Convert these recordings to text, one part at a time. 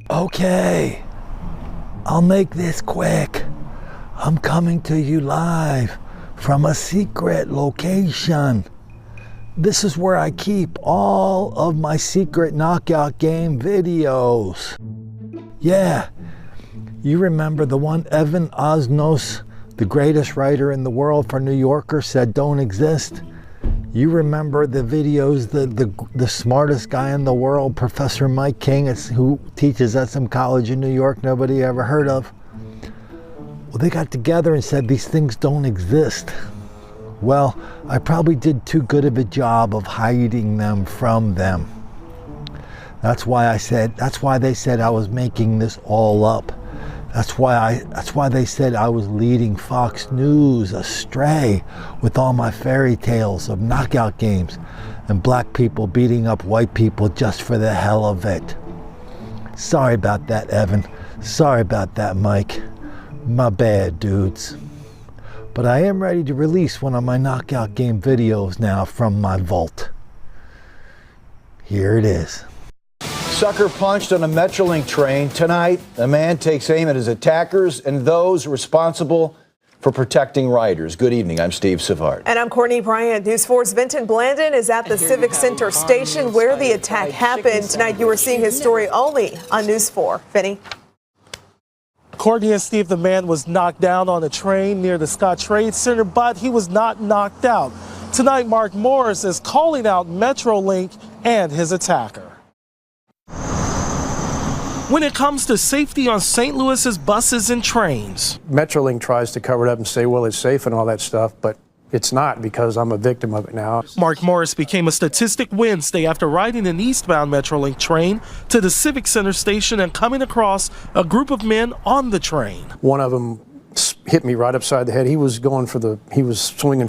Okay, I'll make this quick. I'm coming to you live from a secret location. This is where I keep all of my secret knockout game videos. Yeah, you remember the one Evan Osnos, the greatest writer in the world for New Yorker, said don't exist? You remember the videos the smartest guy in the world, Professor Mike King, who teaches at some college in New York nobody ever heard of? Well, they got together and said these things don't exist. Well, I probably did too good of a job of hiding them from them. That's why they said I was making this all up. That's why they said I was leading Fox News astray with all my fairy tales of knockout games and black people beating up white people just for the hell of it. Sorry about that, Evan. Sorry about that, Mike. My bad, dudes. But I am ready to release one of my knockout game videos now from my vault. Here it is. Sucker punched on a Metrolink train. Tonight, a man takes aim at his attackers and those responsible for protecting riders. Good evening. I'm Steve Savard. And I'm Courtney Bryant. News 4's Vinton Blandon is at the Civic Center station where the attack happened. Tonight, you are seeing his story only on News 4. Vinny. Courtney and Steve, the man was knocked down on a train near the Scott Trade Center, but he was not knocked out. Tonight, Mark Morris is calling out Metrolink and his attacker. When it comes to safety on St. Louis's buses and trains, Metrolink tries to cover it up and say, well, it's safe and all that stuff, but it's not because I'm a victim of it now. Mark Morris became a statistic Wednesday after riding an eastbound Metrolink train to the Civic Center station and coming across a group of men on the train. One of them hit me right upside the head. He was swinging for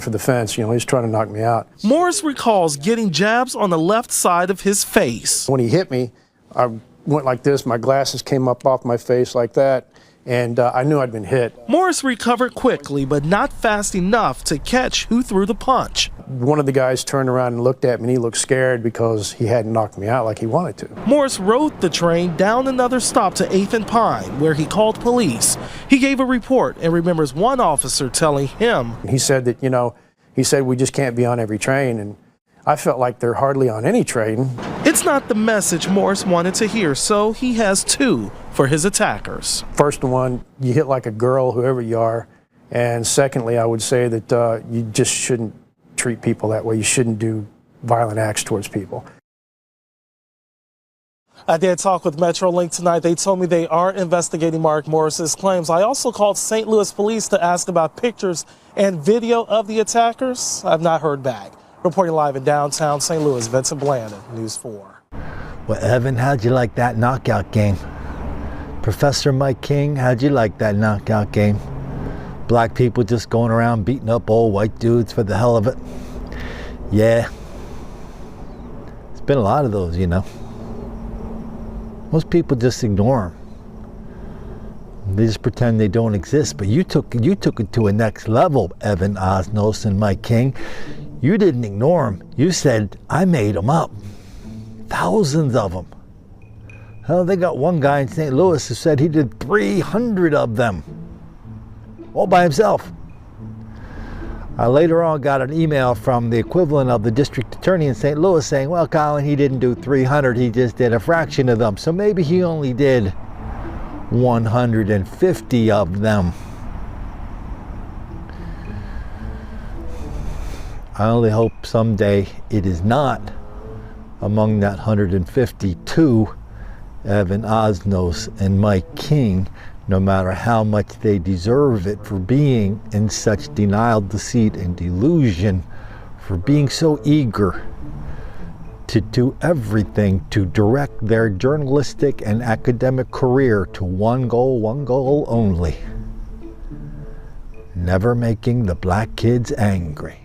the fence, he was trying to knock me out. Morris recalls getting jabs on the left side of his face. When he hit me, I went like this, my glasses came up off my face like that, and I knew I'd been hit. Morris recovered quickly, but not fast enough to catch who threw the punch. One of the guys turned around and looked at me, and he looked scared because he hadn't knocked me out like he wanted to. Morris rode the train down another stop to 8th and Pine, where he called police. He gave a report and remembers one officer telling him. He said that, he said we just can't be on every train, and I felt like they're hardly on any train. It's not the message Morris wanted to hear, so he has two for his attackers. First one, you hit like a girl, whoever you are. And secondly, I would say that you just shouldn't treat people that way. You shouldn't do violent acts towards people. I did talk with Metrolink tonight. They told me they are investigating Mark Morris's claims. I also called St. Louis police to ask about pictures and video of the attackers. I've not heard back. Reporting live in downtown St. Louis, Vincent Blandon, News 4. Well, Evan, how'd you like that knockout game? Professor Mike King, how'd you like that knockout game? Black people just going around beating up old white dudes for the hell of it. Yeah. It's been a lot of those, Most people just ignore them. They just pretend they don't exist. But you took it to a next level, Evan Osnos and Mike King. You didn't ignore them. You said, I made them up. Thousands of them. Hell, they got one guy in St. Louis who said he did 300 of them. All by himself. I later on got an email from the equivalent of the district attorney in St. Louis saying, well, Colin, he didn't do 300. He just did a fraction of them. So maybe he only did 150 of them. I only hope someday it is not among that 152 Evan Osnos and Mike King, no matter how much they deserve it for being in such denial, deceit, and delusion, for being so eager to do everything to direct their journalistic and academic career to one goal only: never making the black kids angry.